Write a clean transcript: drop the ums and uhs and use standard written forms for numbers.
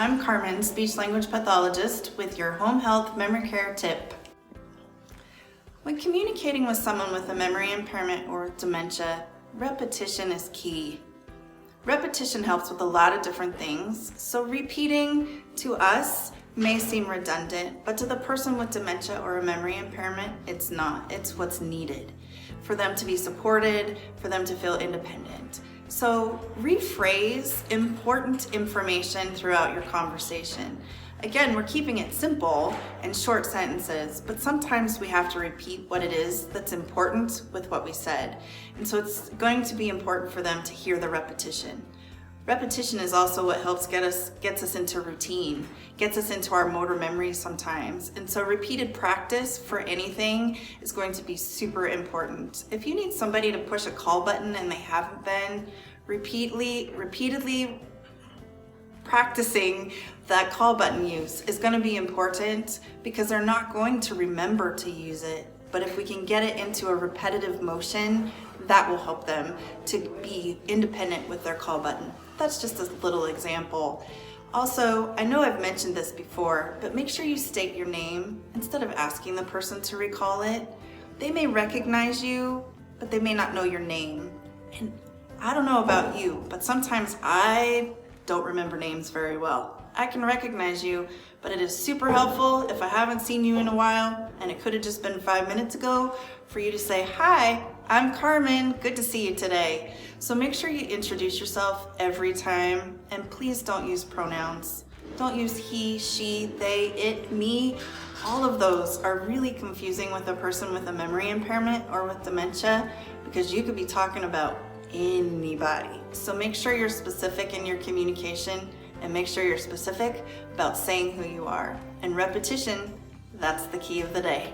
I'm Carmen, speech-language pathologist with your home health memory care tip. When communicating with someone with a memory impairment or dementia, repetition is key. Repetition helps with a lot of different things, so repeating to us may seem redundant, but to the person with dementia or a memory impairment, it's not. It's what's needed for them to be supported, for them to feel independent. So rephrase important information throughout your conversation. Again, we're keeping it simple and short sentences, but sometimes we have to repeat what it is that's important with what we said. And so it's going to be important for them to hear the repetition. Repetition is also what helps gets us into routine, gets us into our motor memory sometimes. And so repeated practice for anything is going to be super important. If you need somebody to push a call button and they haven't been, repeatedly practicing that call button use is going to be important because they're not going to remember to use it. But if we can get it into a repetitive motion, that will help them to be independent with their call button. That's just a little example. Also, I know I've mentioned this before, but make sure you state your name instead of asking the person to recall it. They may recognize you, but they may not know your name. And I don't know about you, but sometimes I don't remember names very well. I can recognize you, but it is super helpful if I haven't seen you in a while, and it could have just been 5 minutes ago, for you to say, "Hi, I'm Carmen, good to see you today." So make sure you introduce yourself every time, and please don't use pronouns. Don't use he, she, they, it, me. All of those are really confusing with a person with a memory impairment or with dementia, because you could be talking about anybody. So make sure you're specific in your communication, and make sure you're specific about saying who you are. And repetition, that's the key of the day.